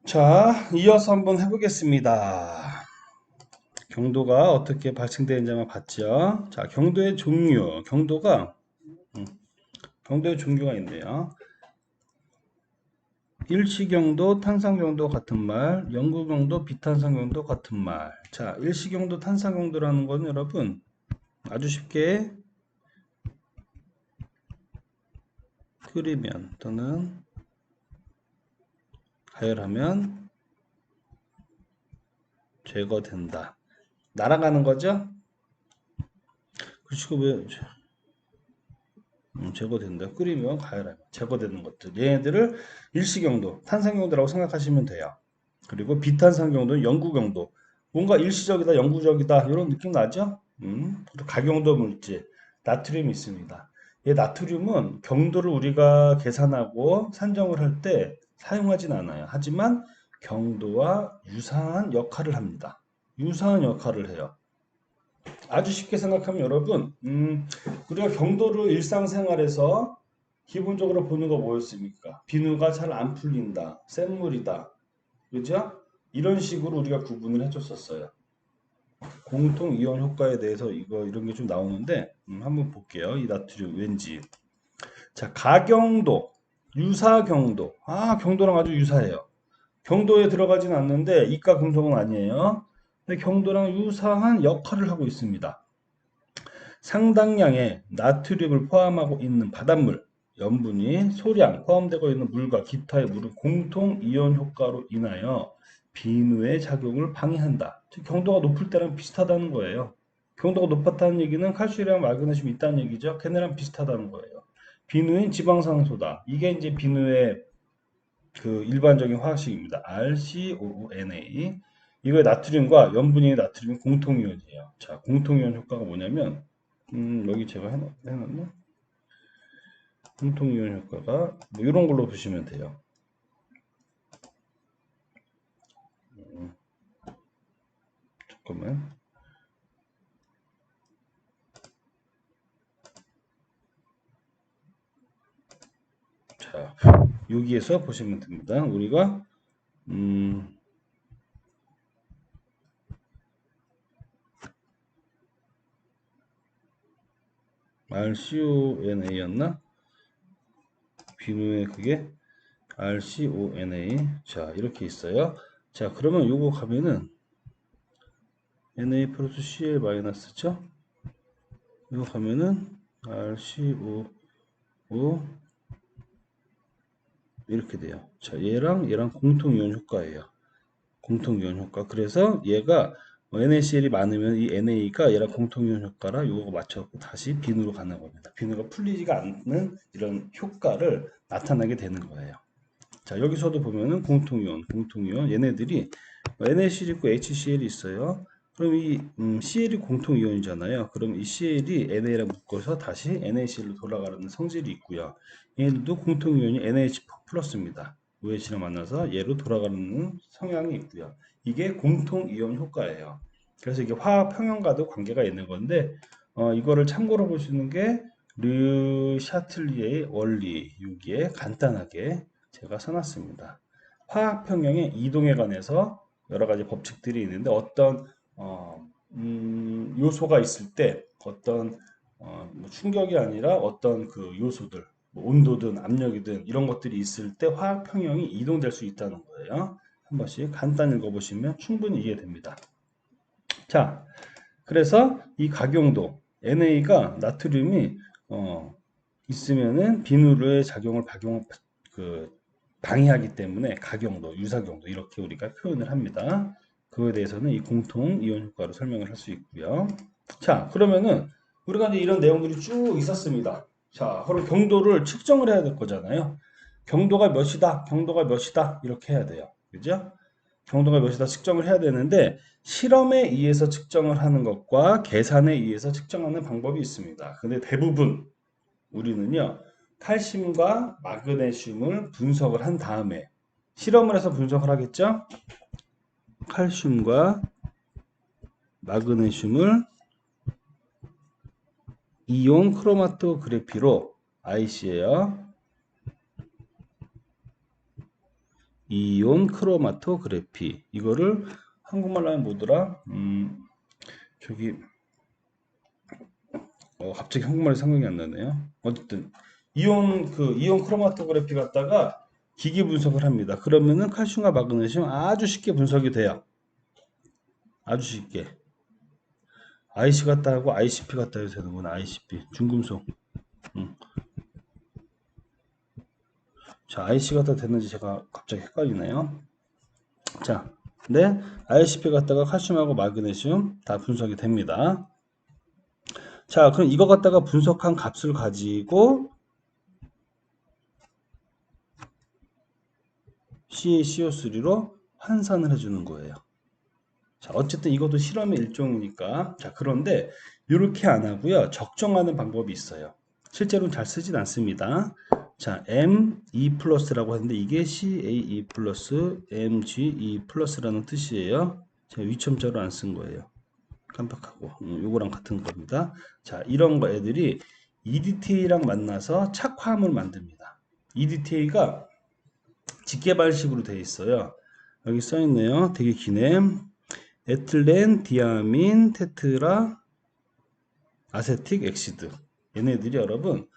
자, 이어서 한번 해보겠습니다. 경도가 어떻게 발생되는지 한번 봤죠? 자, 경도의 종류. 음, 경도의 종류가 있네요. 일시경도, 탄산경도 같은 말, 영구경도, 비탄산경도 같은 말. 자, 일시경도, 탄산경도라는 건 여러분 아주 쉽게 끓이면 또는 가열하면 제거된다. 날아가는 거죠? 그치고 왜 제거된다. 끓이면 가열하면 제거되는 것들. 얘네들을 일시경도, 탄산경도라고 생각하시면 돼요. 그리고 비탄산경도는 영구경도. 뭔가 일시적이다, 영구적이다 이런 느낌 나죠? 또 가경도 물질, 나트륨이 있습니다. 이 나트륨은 경도를 우리가 계산하고 산정을 할 때 사용하진 않아요. 하지만 경도와 유사한 역할을 합니다. 유사한 역할을 해요. 아주 쉽게 생각하면 여러분, 우리가 경도를 일상생활에서 기본적으로 보는 거 뭐였습니까? 비누가 잘 안 풀린다, 센물이다, 그죠? 이런 식으로 우리가 구분을 해줬었어요. 공통 이온 효과에 대해서 이런 게 좀 나오는데 한번 볼게요. 이 나트륨 왠지. 자, 가경도, 유사경도. 아, 경도랑 아주 유사해요. 경도에 들어가진 않는데 이가 금속은 아니에요. 근데 경도랑 유사한 역할을 하고 있습니다. 상당량의 나트륨을 포함하고 있는 바닷물, 염분이 소량 포함되고 있는 물과 기타의 물은 공통 이온 효과로 인하여 비누의 작용을 방해한다. 즉 경도가 높을 때랑 비슷하다는 거예요. 경도가 높았다는 얘기는 칼슘이랑 마그네슘이 있다는 얘기죠. 걔네랑 비슷하다는 거예요. 비누인 지방산소다. 이게 이제 비누의 그 일반적인 화학식입니다. RCOONA. 이거의 나트륨과 염분이 나트륨이 공통이온이에요. 자, 공통이온 효과가 뭐냐면 여기 제가 해놨나? 공통이온 효과가 뭐 이런 걸로 보시면 돼요. 잠깐만. 자, 여기에서 보시면 됩니다. 우리가 RCONA였나? 비누의 그게 RCONA. 자, 이렇게 있어요. 자, 그러면 요거 가면은 Na 플러스 Cl 마이너스죠? 이거 가면은 RCO 이렇게 돼요. 자, 얘랑 공통이온 효과예요. 공통이온 효과. 그래서 얘가 NaCl이 많으면 이 NA가 얘랑 공통이온 효과라 요거 맞춰갖고 다시 비누로 가는 겁니다. 비누가 풀리지가 않는 이런 효과를 나타나게 되는 거예요. 자, 여기서도 보면은 공통이온 얘네들이 NaCl 있고 HCl이 있어요. 그럼 이 Cl이 공통이온이잖아요. 그럼 이 Cl이 NA랑 묶어서 다시 NaCl로 돌아가는 성질이 있고요. 얘들도 공통이온이 NH4 플러스입니다. OH랑 만나서 얘로 돌아가는 성향이 있고요. 이게 공통이온 효과예요. 그래서 이게 화학 평형과도 관계가 있는 건데 이거를 참고로 볼 수 있는 게 르 샤틀리에의 원리 6에 간단하게 제가 써놨습니다. 화학 평형의 이동에 관해서 여러 가지 법칙들이 있는데 어떤 요소가 있을 때 어떤 뭐 충격이 아니라 어떤 그 요소들 뭐 온도든 압력이든 이런 것들이 있을 때 화학 평형이 이동될 수 있다는 거예요. 한 번씩 간단히 읽어보시면 충분히 이해됩니다. 자, 그래서 이 각용도 NA가 나트륨이 있으면은 비누르의 작용을 그 방해하기 때문에 각용도, 유사경도 이렇게 우리가 표현을 합니다. 그거에 대해서는 이 공통 이온 효과로 설명을 할 수 있고요. 자, 그러면은 우리가 이제 이런 내용들이 쭉 있었습니다. 자, 그럼 경도를 측정을 해야 될 거잖아요. 경도가 몇이다, 경도가 몇이다 이렇게 해야 돼요. 그죠? 경도가 몇이다 측정을 해야 되는데 실험에 의해서 측정을 하는 것과 계산에 의해서 측정하는 방법이 있습니다. 근데 대부분 우리는요, 칼슘과 마그네슘을 분석을 한 다음에 실험을 해서 분석을 하겠죠? 칼슘과 마그네슘을 이온 크로마토그래피로 IC예요. 이온 크로마토그래피. 이거를 한국말로 하면 뭐더라? 저기 갑자기 한국말이 생각이 안 나네요. 어쨌든 이온 크로마토그래피 갖다가 기기 분석을 합니다. 그러면은 칼슘과 마그네슘 아주 쉽게 분석이 돼요. 아주 쉽게. IC 갖다 하고 ICP 갖다 해도 되는구나. ICP 중금속. 음. 자, IC 갖다 됐는지 제가 갑자기 헷갈리네요. 자, 네, ICP 갖다가 칼슘하고 마그네슘 다 분석이 됩니다. 자, 그럼 이거 갖다가 분석한 값을 가지고 CaCO3로 환산을 해주는 거예요. 자, 어쨌든 이것도 실험의 일종이니까. 자, 그런데 이렇게 안 하고요. 적정하는 방법이 있어요. 실제로는 잘 쓰진 않습니다. 자, Me 플러스라고 하는데 이게 CaE 플러스 MgE 플러스라는 뜻이에요. 제가 위첨자로 안 쓴 거예요. 깜빡하고 요거랑 같은 겁니다. 자, 이런 거 애들이 EDTA랑 만나서 착화함을 만듭니다. EDTA가 직개발식으로 되어 있어요. 여기 써 있네요. 되게 기네. 에틸렌, 디아민, 테트라, 아세틱, 엑시드. 얘네들이 여러분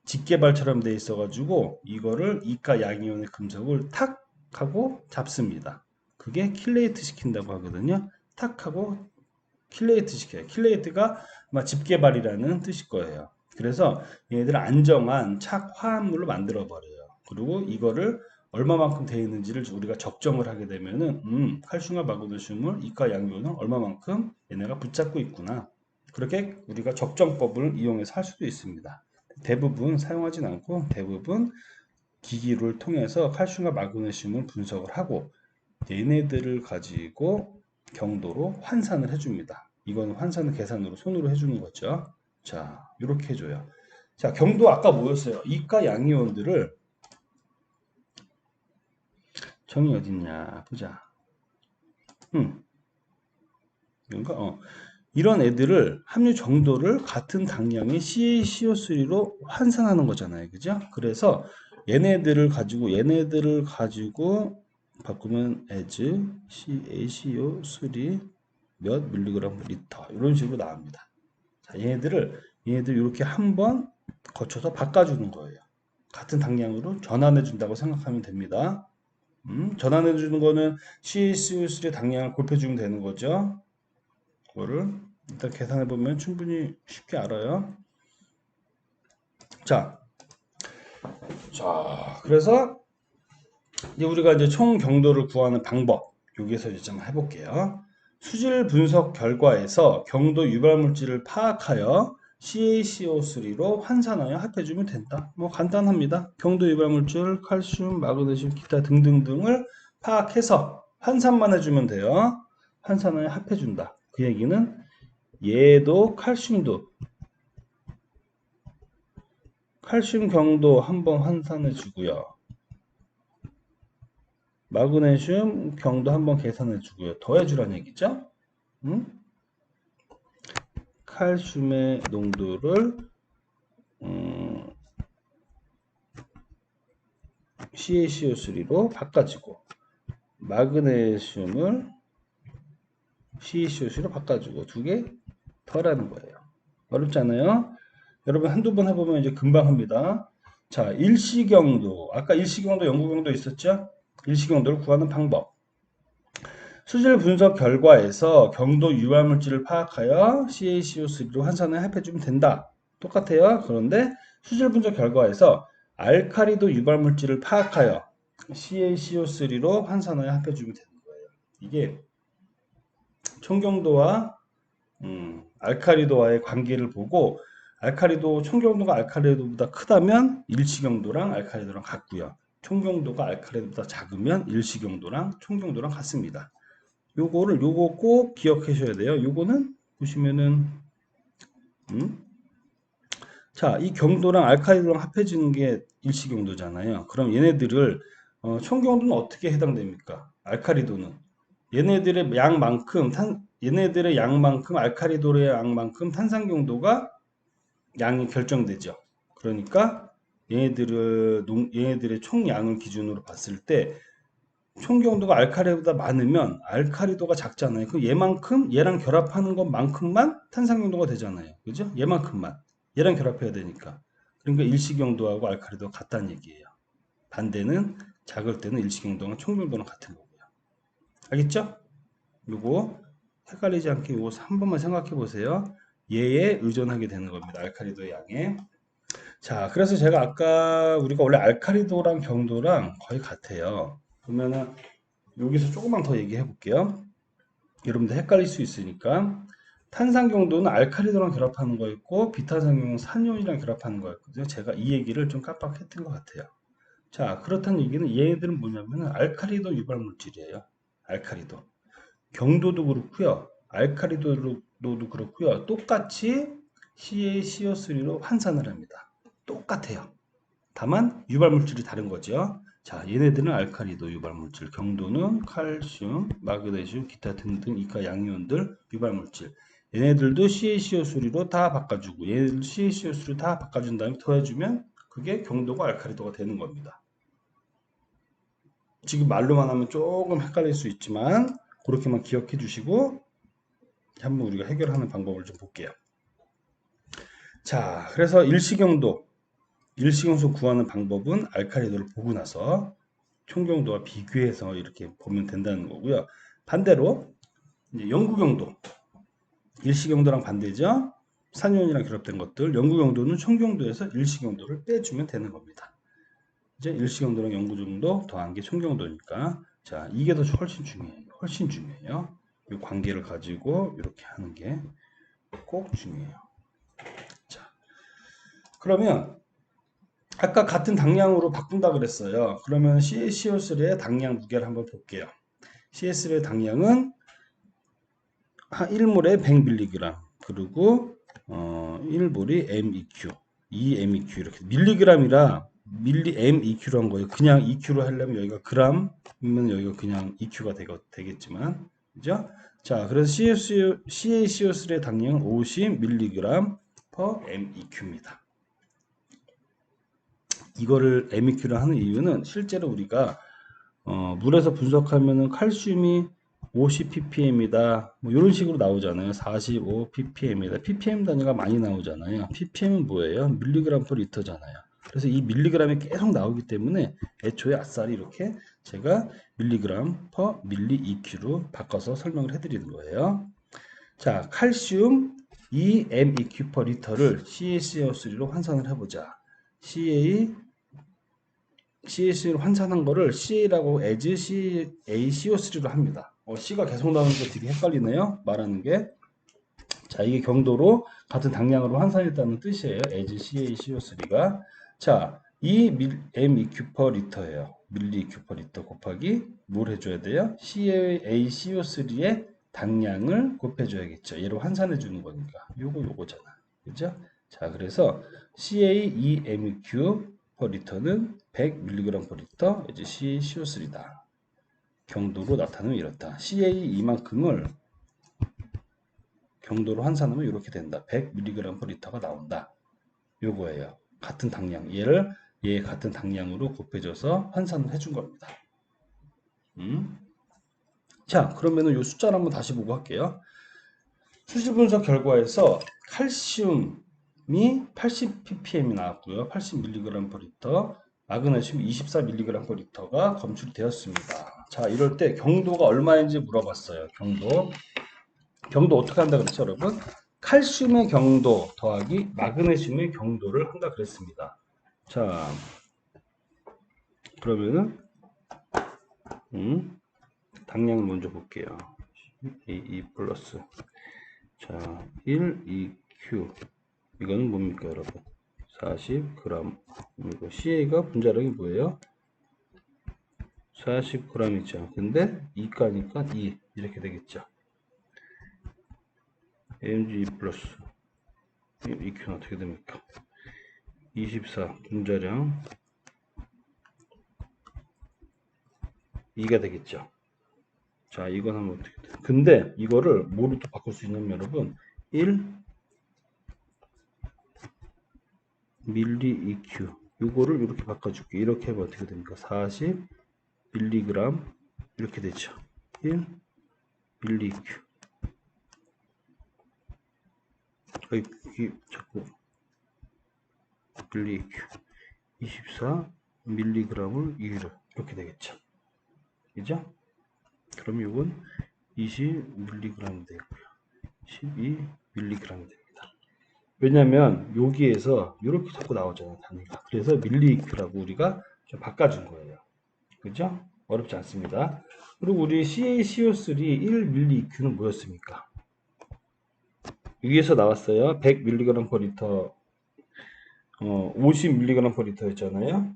직개발처럼 되어 있어가지고 이거를 이가 양이온의 금속을 탁 하고 잡습니다. 그게 킬레이트 시킨다고 하거든요. 탁 하고 킬레이트 시켜요. 킬레이트가 아마 집게발이라는 뜻일 거예요. 그래서 얘네들 안정한 착 화합물로 만들어 버려요. 그리고 이거를 얼마만큼 되어 있는지를 우리가 적정을 하게 되면은 칼슘과 마그네슘을 이가 양이온을 얼마만큼 얘네가 붙잡고 있구나. 그렇게 우리가 적정법을 이용해서 할 수도 있습니다. 대부분 사용하진 않고 대부분 기기를 통해서 칼슘과 마그네슘을 분석을 하고 얘네들을 가지고 경도로 환산을 해줍니다. 이건 환산을 계산으로 손으로 해주는 거죠. 자, 이렇게 해줘요. 자, 경도 아까 뭐였어요? 이가 양이온들을 정이 어딨냐 보자. 이건가? 이런 애들을 함유 정도를 같은 당량의 CaCO3로 환산하는 거잖아요. 그죠? 그래서 얘네들을 가지고 바꾸면 as CaCO3 몇 밀리그램 리터 이런 식으로 나옵니다. 자, 얘네들 이렇게 한번 거쳐서 바꿔주는 거예요. 같은 당량으로 전환해 준다고 생각하면 됩니다. 전환해 주는 거는 CaCO3의 당량을 곱해주면 되는 거죠. 그거를 일단 계산해 보면 충분히 쉽게 알아요. 자, 그래서 이제 우리가 이제 총 경도를 구하는 방법 여기에서 이제 좀 해볼게요. 수질 분석 결과에서 경도 유발물질을 파악하여 CaCO3로 환산하여 합해주면 된다. 뭐 간단합니다. 경도 유발물질, 칼슘, 마그네슘, 기타 등등등을 파악해서 환산만 해주면 돼요. 환산하여 합해준다. 그 얘기는 얘도 칼슘 경도 한번 환산해 주고요. 마그네슘 경도 한번 계산해 주고요. 더해 주라는 얘기죠. 칼슘의 농도를 CaCO3로 바꿔주고 마그네슘을 CaCO3로 바꿔주고 두 개 더라는 거예요. 어렵지 않아요? 여러분 한두 번 해보면 이제 금방 합니다. 자, 일시경도. 아까 일시경도, 영구경도 있었죠? 일시경도를 구하는 방법. 수질 분석 결과에서 경도 유발물질을 파악하여 CaCO3로 환산을 합해주면 된다. 똑같아요. 그런데 수질 분석 결과에서 알카리도 유발물질을 파악하여 CaCO3로 환산하여 합해주면 되는 거예요. 이게 총경도와 알카리도와의 관계를 보고 총경도가 알카리도보다 크다면 일시경도랑 알카리도랑 같고요. 총경도가 알카리도보다 작으면 일시경도랑 총경도랑 같습니다. 요거 꼭 기억하셔야 돼요. 요거는 보시면은 자, 이 경도랑 알카리도랑 합해지는 게 일시경도잖아요. 그럼 얘네들을 총경도는 어떻게 해당됩니까? 알카리도는 얘네들의 양만큼 알카리도의 양만큼 탄산경도가 양이 결정되죠. 그러니까 얘네들의 총량을 기준으로 봤을 때 총 경도가 알카리보다 많으면 알카리도가 작잖아요. 그럼 얘만큼 얘랑 결합하는 것만큼만 탄산 경도가 되잖아요. 그죠? 얘만큼만 얘랑 결합해야 되니까. 그러니까 일시 경도하고 알카리도가 같다는 얘기예요. 반대는 작을 때는 일시 경도랑 총 경도는 같은 거고요. 알겠죠? 요거 헷갈리지 않게 요거 한 번만 생각해 보세요. 얘에 의존하게 되는 겁니다. 알카리도의 양에. 자, 그래서 제가 아까 우리가 원래 알카리도랑 경도랑 거의 같아요. 그러면은 여기서 조금만 더 얘기해 볼게요. 여러분들 헷갈릴 수 있으니까 탄산 경도는 알카리도랑 결합하는 거였고 비탄산 경도는 산이온이랑 결합하는 거였거든요. 제가 이 얘기를 좀 깜빡했던 것 같아요. 자, 그렇다는 얘기는 얘네들은 뭐냐면은 알카리도 유발 물질이에요. 알카리도. 경도도 그렇고요. 알카리도도 그렇고요. 똑같이 CaCO3로 환산을 합니다. 똑같아요. 다만 유발 물질이 다른 거죠. 자, 얘네들은 알카리도 유발 물질, 경도는 칼슘, 마그네슘, 기타 등등 이카 양이온들 유발 물질. 얘네들도 CaCO3로 다 바꿔주고 얘네들도 CaCO3로 다 바꿔준 다음에 더해주면 그게 경도가 알카리도가 되는 겁니다. 지금 말로만 하면 조금 헷갈릴 수 있지만 그렇게만 기억해 주시고 한번 우리가 해결하는 방법을 좀 볼게요. 자, 그래서 일시경도 구하는 방법은 알카리도를 보고 나서 총경도와 비교해서 이렇게 보면 된다는 거고요. 반대로 이제 영구경도, 일시경도랑 반대죠. 산이온이랑 결합된 것들, 영구경도는 총경도에서 일시경도를 빼주면 되는 겁니다. 이제 일시경도랑 영구경도 더한 게 총경도니까 자, 이게 더 훨씬 중요해요. 훨씬 중요해요. 이 관계를 가지고 이렇게 하는 게 꼭 중요해요. 자, 그러면 아까 같은 당량으로 바꾼다 그랬어요. 그러면 CaCO3의 당량 무게를 한번 볼게요. CaCO3의 당량은 1몰에 100mg 그리고 1몰이 MEQ, 2MEQ 이렇게 밀리그램이라 MEQ로 한 거예요. 그냥 EQ로 하려면 여기가 그램이면 여기가 그냥 EQ가 되겠지만 그죠? 자, 그래서 CaCO3의 당량은 50mg per MEQ입니다. 이거를 MEQ를 하는 이유는 실제로 우리가 물에서 분석하면은 칼슘이 50ppm이다. 뭐 이런 식으로 나오잖아요. 45 ppm이다. ppm 단위가 많이 나오잖아요. ppm은 뭐예요? 밀리그램 per 리터잖아요. 그래서 이 밀리그램이 계속 나오기 때문에 애초에 아싸리 이렇게 제가 밀리그램 per 밀리 EQ로 바꿔서 설명을 해드리는 거예요. 자, 칼슘 2MEQ per 리터를 CaCO3로 환산을 해보자. CaC를 환산한 거를 CA라고 as CaCO3로 합니다. C가 계속 나오는 게 되게 헷갈리네요. 말하는 게. 자, 이게 경도로 같은 당량으로 환산했다는 뜻이에요. as CaCO3가. 자, 이 MEQ per 리터예요. 밀리 EQ per 리터 곱하기 뭘 해줘야 돼요? CaCO3의 당량을 곱해줘야겠죠. 얘로 환산해 주는 거니까. 요거잖아. 그죠? 자, 그래서 CaEMQ per 리터는 100mg per 리터 이제 CaCO3다. 경도로 나타내면 이렇다. CA 이만큼을 경도로 환산하면 이렇게 된다. 100mg per 리터가 나온다. 요거예요. 같은 당량. 얘 같은 당량으로 곱해줘서 환산을 해준 겁니다. 자, 그러면은 요 숫자를 한번 다시 보고 할게요. 수질 분석 결과에서 칼슘이 80ppm이 나왔고요. 80mg per 리터. 마그네슘 24mg per 리터가 검출되었습니다. 자, 이럴 때 경도가 얼마인지 물어봤어요. 경도 어떻게 한다 그랬죠, 여러분? 칼슘의 경도 더하기 마그네슘의 경도를 한다 그랬습니다. 자, 그러면은 당량을 먼저 볼게요. E 플러스 자, 1, 2Q 이거는 뭡니까, 여러분? 40g 그리고 CA가 분자량이 뭐예요? 40g이죠. 근데 2가니까 2 이렇게 되겠죠. AMG 플러스 EQ는 어떻게 됩니까? 24 분자량 2가 되겠죠. 자, 이건 하면 어떻게 돼? 근데 이거를 뭐로 또 바꿀 수 있냐면 여러분 1 밀리 EQ 요거를 이렇게 바꿔줄게. 이렇게 하면 어떻게 됩니까? 40 mg 이렇게 되죠. 1 mQ. 이게 자꾸 mQ 24 mg을 2로 이렇게 되겠죠. 그죠? 그럼 이건 20mg 되고요. 12mg 됩니다. 왜냐면 여기에서 이렇게 자꾸 나오잖아요, 단위가. 그래서 밀리큐라고 우리가 좀 바꿔준 거예요. 그죠? 어렵지 않습니다. 그리고 우리 CaCO3 1mEq는 뭐였습니까? 위에서 나왔어요. 100mg per 리터, 50mg per 리터였잖아요.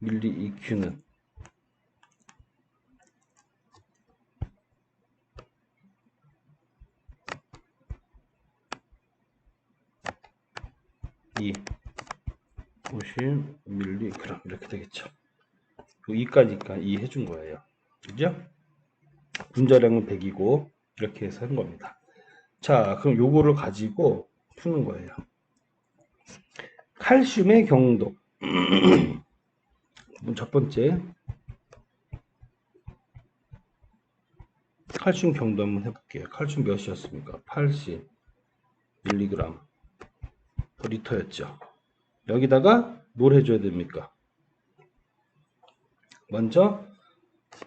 1mEq는 50mg 이렇게 되겠죠. 2까지니까 2 해준 거예요. 그죠? 분자량은 100이고 이렇게 해서 한 겁니다. 자, 그럼 요거를 가지고 푸는 거예요. 칼슘의 경도. 첫 번째 칼슘 경도 한번 해볼게요. 칼슘 몇이었습니까? 80mg per 리터였죠. 여기다가 뭘 해줘야 됩니까? 먼저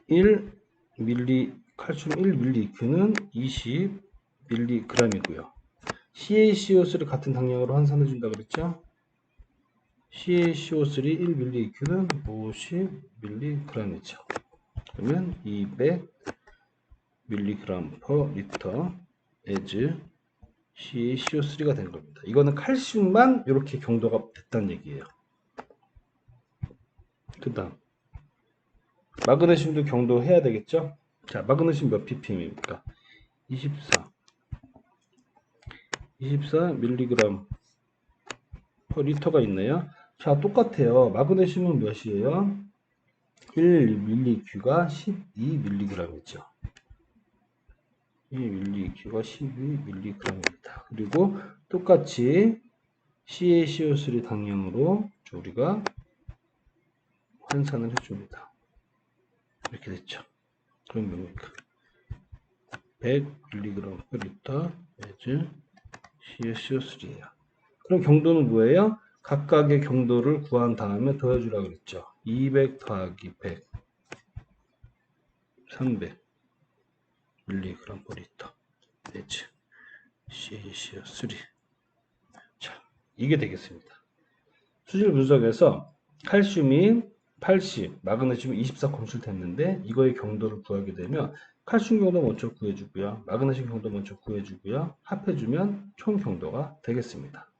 1ml 칼슘 1mEq는 20mg이고요. CaCO3를 같은 당량으로 환산해 준다 그랬죠? CaCO3 1mEq는 50mg이죠. 그러면 200mg per 리터 as CaCO3가 된 겁니다. 이거는 칼슘만 이렇게 경도가 됐다는 얘기예요. 그 다음 마그네슘도 경도해야 되겠죠? 자, 마그네슘 몇 ppm입니까? 24mg per 리터가 있네요. 자, 똑같아요. 마그네슘은 몇이에요? 1mEq가 12mg이죠. 1mEq가 12mg입니다. 그리고 똑같이 CaCO3 당량으로 우리가 환산을 해줍니다. 이렇게 됐죠. 그럼 뭡니까? 100mg per 리터 as CaCO3예요. 그럼 경도는 뭐예요? 각각의 경도를 구한 다음에 더해주라고 그랬죠. 200 더하기 100 300 mg per 리터 as CaCO3. 자, 이게 되겠습니다. 수질 분석에서 칼슘이 80, 마그네슘이 24 검출됐는데 이거의 경도를 구하게 되면 칼슘 경도 먼저 구해주고요. 마그네슘 경도 먼저 구해주고요. 합해주면 총 경도가 되겠습니다.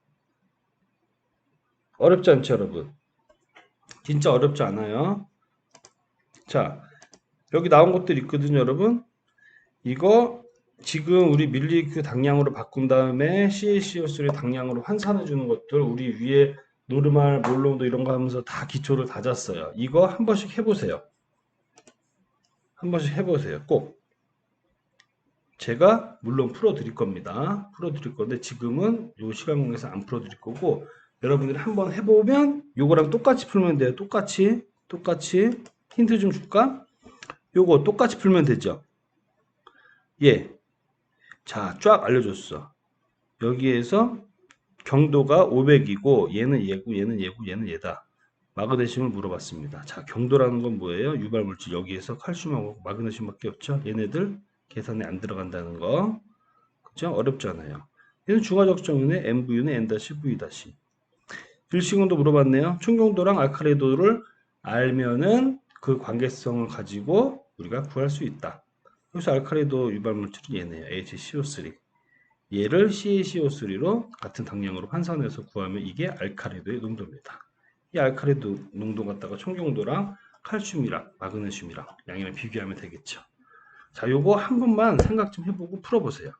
어렵지 않죠, 여러분? 진짜 어렵지 않아요. 자, 여기 나온 것들 있거든요, 여러분. 이거 지금 우리 밀리큐 당량으로 바꾼 다음에 CaCO3 당량으로 환산해 주는 것들 우리 위에 노르말, 몰롱도 이런 거 하면서 다 기초를 다졌어요. 이거 한 번씩 해보세요. 한 번씩 해보세요. 꼭. 제가 물론 풀어드릴 겁니다. 풀어드릴 건데 지금은 요 시간공에서 안 풀어드릴 거고 여러분들이 한번 해보면 요거랑 똑같이 풀면 돼요. 똑같이 힌트 좀 줄까? 요거 똑같이 풀면 되죠. 예. 자, 쫙 알려줬어. 여기에서 경도가 500이고 얘는 얘고 얘는 얘고 얘는 얘다. 마그네슘을 물어봤습니다. 자, 경도라는 건 뭐예요? 유발물질 여기에서 칼슘하고 마그네슘밖에 없죠. 얘네들 계산에 안 들어간다는 거. 그죠? 어렵잖아요. 얘는 중화적정윤의 MV유는 N-V-. 일식원도 물어봤네요. 충경도랑 알칼리도를 알면은 그 관계성을 가지고 우리가 구할 수 있다. 여기서 알칼리도 유발물질이 얘네요. HCO3. 얘를 CaCO3로 같은 당량으로 환산해서 구하면 이게 알칼리도의 농도입니다. 이 알칼리도 농도 갖다가 총경도랑 칼슘이랑 마그네슘이랑 양이랑 비교하면 되겠죠. 자, 요거 한 번만 생각 좀 해보고 풀어보세요.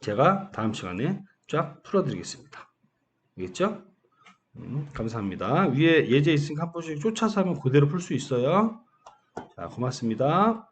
제가 다음 시간에 쫙 풀어드리겠습니다. 알겠죠? 감사합니다. 위에 예제 있으니까 한 번씩 쫓아서 하면 그대로 풀 수 있어요. 자, 고맙습니다.